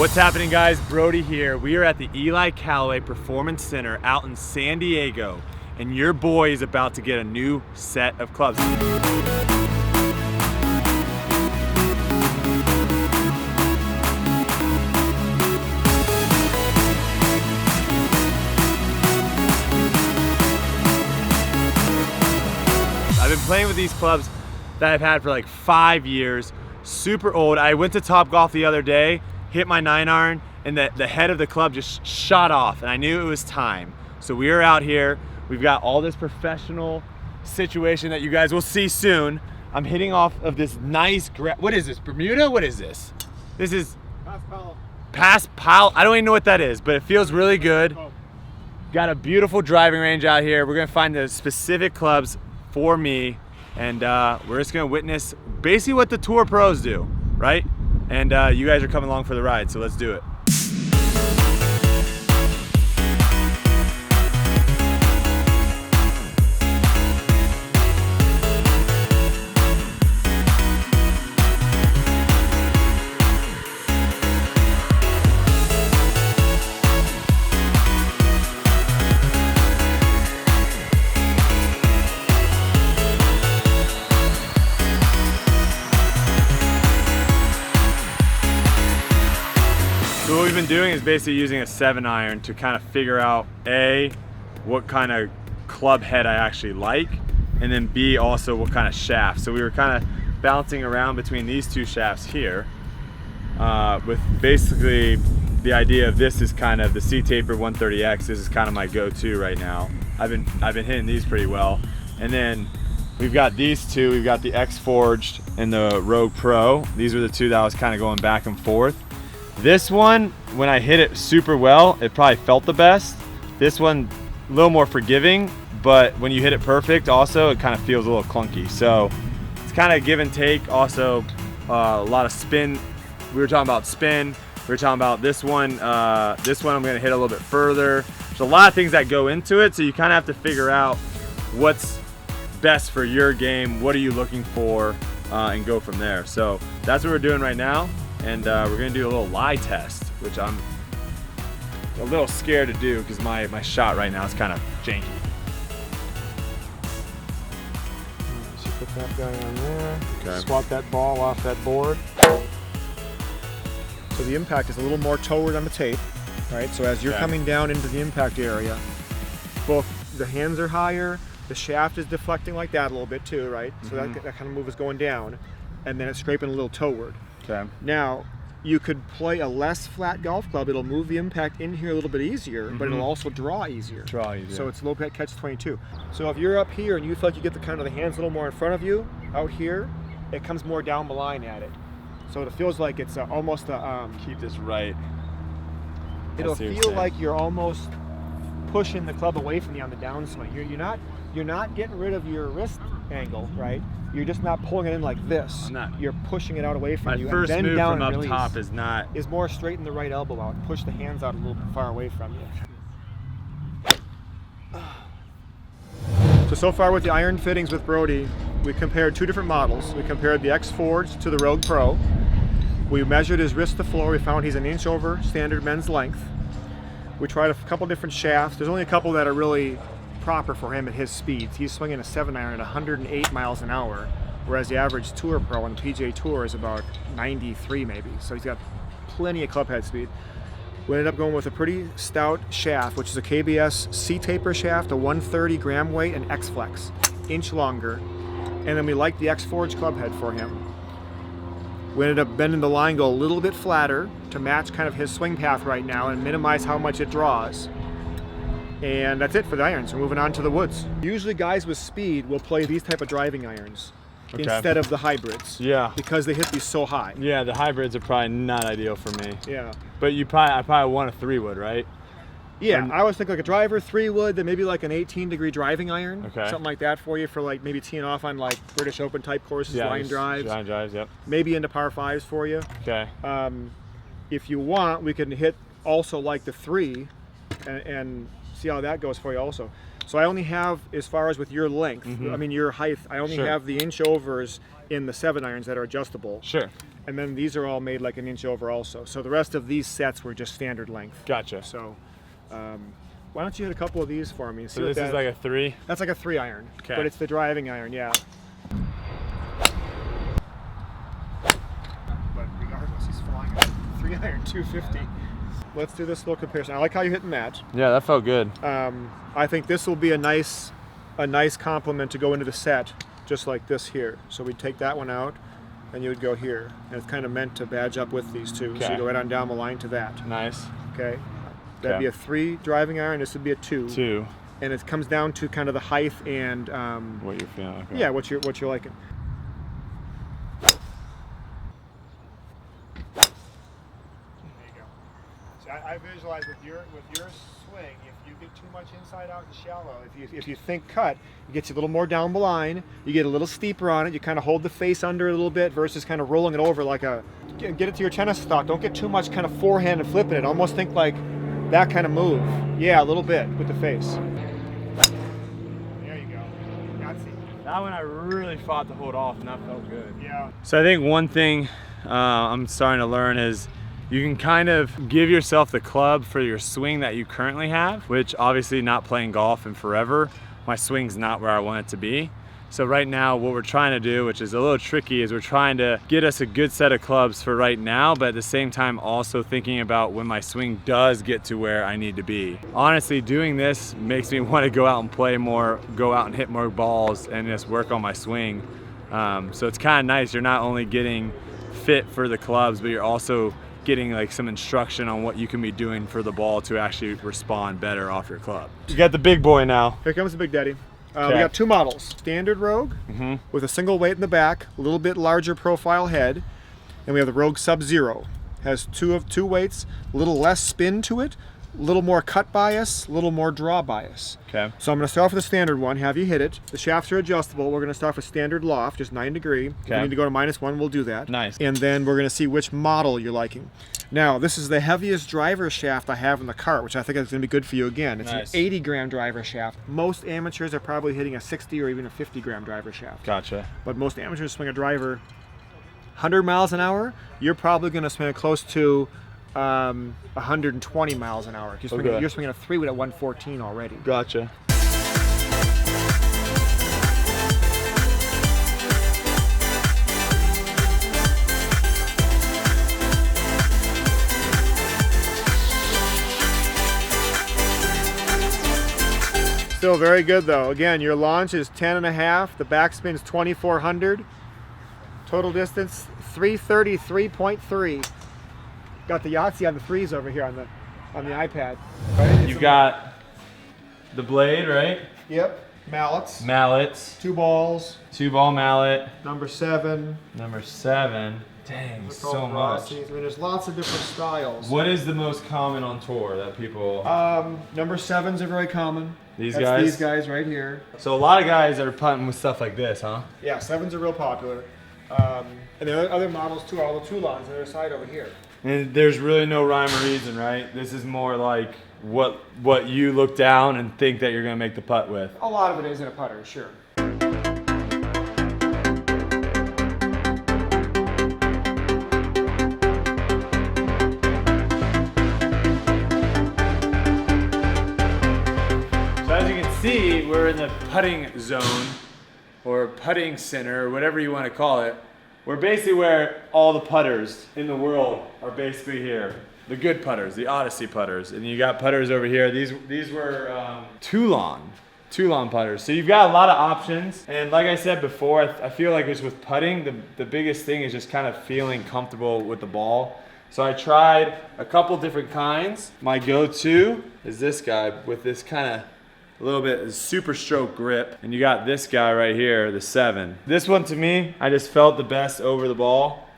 What's happening, guys? Brodie here. We are at the Ely Callaway Performance Center out in San Diego, and your boy is about to get a new set of clubs. I've been playing with these clubs that I've had for like 5 years, super old. I went to Topgolf the other day, hit my 9-iron, and the head of the club just shot off, and I knew it was time. So we are out here. We've got all this professional situation that you guys will see soon. I'm hitting off of this nice, what is this, Bermuda? What is this? This is Pass Pal. I don't even know what that is, but it feels really good. Got a beautiful driving range out here. We're gonna find the specific clubs for me, and we're just gonna witness basically what the tour pros do, right? And you guys are coming along for the ride, so let's do it. So what we've been doing is basically using a 7-iron to kind of figure out A, what kind of club head I actually like, and then B, also what kind of shaft. So we were kind of bouncing around between these two shafts here with basically the idea of this is kind of the C-Taper 130X. This is kind of my go-to right now. I've been hitting these pretty well. And then we've got these two. We've got the Xforged and the Rogue Pro. These were the two that I was kind of going back and forth. This one, when I hit it super well, it probably felt the best. This one, a little more forgiving, but when you hit it perfect, also, it kind of feels a little clunky. So it's kind of give and take. Also, a lot of spin. We were talking about spin. We were talking about this one. This one I'm gonna hit a little bit further. There's a lot of things that go into it, so you kind of have to figure out what's best for your game. What are you looking for, and go from there. So that's what we're doing right now. And we're gonna do a little lie test, which I'm a little scared to do because my shot right now is kind of janky. So put that guy on there. Okay. Swap that ball off that board. So the impact is a little more toward on the tape, right? So as you're coming down into the impact area, both the hands are higher, the shaft is deflecting like that a little bit too, right? So that kind of move is going down, and then it's scraping a little toward. Okay. Now, you could play a less flat golf club. It'll move the impact in here a little bit easier, but it'll also draw easier. So it's low catch-22. So if you're up here and you feel like you get the kind of the hands a little more in front of you, out here, it comes more down the line at it. So it feels like it's almost a... Keep this right. It'll feel like you're almost pushing the club away from you on the downswing. You're not getting rid of your wrist angle, right? You're just not pulling it in like this. You're pushing it out away from you. My first move from up top is more straighten the right elbow out and push the hands out a little bit far away from you. So far with the iron fittings with Brodie, we compared two different models. We compared the Xforged to the Rogue Pro. We measured his wrist to floor. We found he's an inch over standard men's length. We tried a couple different shafts. There's only a couple that are really proper for him at his speeds. He's swinging a 7-iron at 108 miles an hour, whereas the average tour pro on the PGA Tour is about 93 maybe. So he's got plenty of club head speed. We ended up going with a pretty stout shaft, which is a KBS C-Taper shaft, a 130 gram weight, and X-Flex, inch longer. And then we liked the Xforged club head for him. We ended up bending the line go a little bit flatter to match kind of his swing path right now and minimize how much it draws. And that's it for the irons. We're moving on to the woods. Usually guys with speed will play these type of driving irons instead of the hybrids. Yeah. Because they hit these so high. Yeah, the hybrids are probably not ideal for me. Yeah. But I probably want a 3-wood, right? Yeah, I always think like a driver, 3-wood, then maybe like an 18-degree driving iron. Okay. Something like that for you for like maybe teeing off on like British Open type courses, line drives. Line drives, yep. Maybe into par 5s for you. Okay. If you want, we can hit also like the 3 and see how that goes for you also. So I only have, as far as with your length, I mean your height, I only have the inch overs in the 7-irons that are adjustable. Sure. And then these are all made like an inch over also. So the rest of these sets were just standard length. Gotcha. So why don't you hit a couple of these for me? So this is like a 3? That's like a 3-iron, okay. But it's the driving iron, yeah. But regardless, he's flying a 3-iron 250. Let's do this little comparison. I like how you're hitting that. Yeah, that felt good. I think this will be a nice complement to go into the set, just like this here. So we'd take that one out, and you would go here. And it's kind of meant to badge up with these two. Okay. So you go right on down the line to that. Nice. Okay. That'd be a 3 driving iron. This would be a 2. 2. And it comes down to kind of the height and what you're feeling. Okay. Yeah, what you're liking. There you go. See, I visualize with your swing, if you get too much inside out and shallow, if you think cut, it gets you a little more down the line. You get a little steeper on it. You kind of hold the face under a little bit versus kind of rolling it over like a. Get it to your tennis stock. Don't get too much kind of forehand and flipping it. Almost think like that kind of move. Yeah, a little bit with the face. There you go. That one I really fought to hold off, and that felt good. Yeah. So I think one thing I'm starting to learn is you can kind of give yourself the club for your swing that you currently have, which obviously not playing golf in forever, my swing's not where I want it to be. So right now what we're trying to do, which is a little tricky, is we're trying to get us a good set of clubs for right now, but at the same time also thinking about when my swing does get to where I need to be. Honestly, doing this makes me want to go out and play more, go out and hit more balls and just work on my swing. So it's kind of nice. You're not only getting fit for the clubs, but you're also getting like some instruction on what you can be doing for the ball to actually respond better off your club. You got the big boy now. Here comes the Big Daddy. We got 2 models. Standard Rogue with a single weight in the back, a little bit larger profile head, and we have the Rogue Sub-Zero. Has two weights, a little less spin to it, a little more cut bias, a little more draw bias. Okay. So I'm going to start with the standard one, have you hit it. The shafts are adjustable. We're going to start with standard loft, just 9 degree. If we need to go to -1, we'll do that. Nice. And then we're going to see which model you're liking. Now, this is the heaviest driver shaft I have in the cart, which I think is going to be good for you again. It's nice. an 80-gram driver shaft. Most amateurs are probably hitting a 60 or even a 50-gram driver shaft. Gotcha. But most amateurs swing a driver 100 miles an hour. You're probably going to swing it close to 120 miles an hour. You're swinging a 3-wood at 114 already. Gotcha. Still very good though. Again, your launch is 10.5, the backspin is 2,400. Total distance 333.3. Got the Yahtzee on the 3s over here on the iPad. Right? You've got the blade, right? Yep. Mallets. Mallets. 2 balls. 2-ball mallet. Number 7. Number 7. Dang, so much. I mean, there's lots of different styles. What is the most common on tour that people? Number 7s are very common. These That's guys? These guys right here. So a lot of guys are putting with stuff like this, huh? Yeah, 7s are real popular. And there are other models too, all the Toulons on the other side over here. And there's really no rhyme or reason, right? This is more like what you look down and think that you're gonna make the putt with. A lot of it is in a putter, sure. See, we're in the putting zone or putting center or whatever you want to call it. We're basically where all the putters in the world are basically here. The good putters, the Odyssey putters. And you got putters over here. These were Toulon putters. So you've got a lot of options. And like I said before, I feel like it's with putting, the biggest thing is just kind of feeling comfortable with the ball. So I tried a couple different kinds. My go-to is this guy with this kind of a little bit of super stroke grip. And you got this guy right here, the 7. This one to me, I just felt the best over the ball.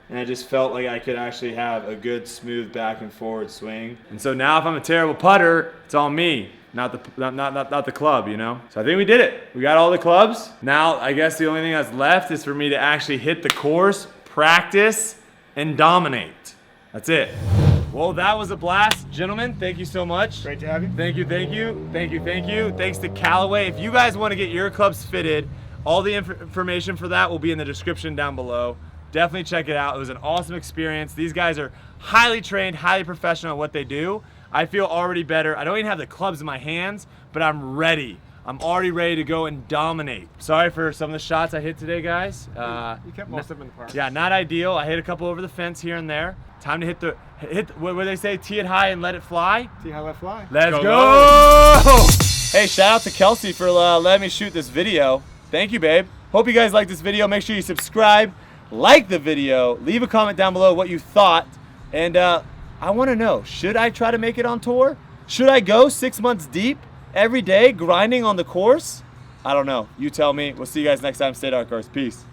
And I just felt like I could actually have a good smooth back and forward swing. And so now if I'm a terrible putter, it's on me, not the club, you know? So I think we did it. We got all the clubs. Now I guess the only thing that's left is for me to actually hit the course, practice, and dominate. That's it. Well, that was a blast. Gentlemen, thank you so much. Great to have you. Thank you, thank you, thank you, thank you. Thanks to Callaway. If you guys want to get your clubs fitted, all the information for that will be in the description down below. Definitely check it out. It was an awesome experience. These guys are highly trained, highly professional at what they do. I feel already better. I don't even have the clubs in my hands, but I'm ready. I'm already ready to go and dominate. Sorry for some of the shots I hit today, guys. You kept most of them in the park. Yeah, not ideal. I hit a couple over the fence here and there. Time to hit what do they say? Tee it high and let it fly. Tee high, let fly. Let's go! Hey, shout out to Kelsey for letting me shoot this video. Thank you, babe. Hope you guys liked this video. Make sure you subscribe, like the video, leave a comment down below what you thought, and I want to know, should I try to make it on tour? Should I go 6 months deep every day grinding on the course? I don't know. You tell me. We'll see you guys next time. Stay dark horse. Peace.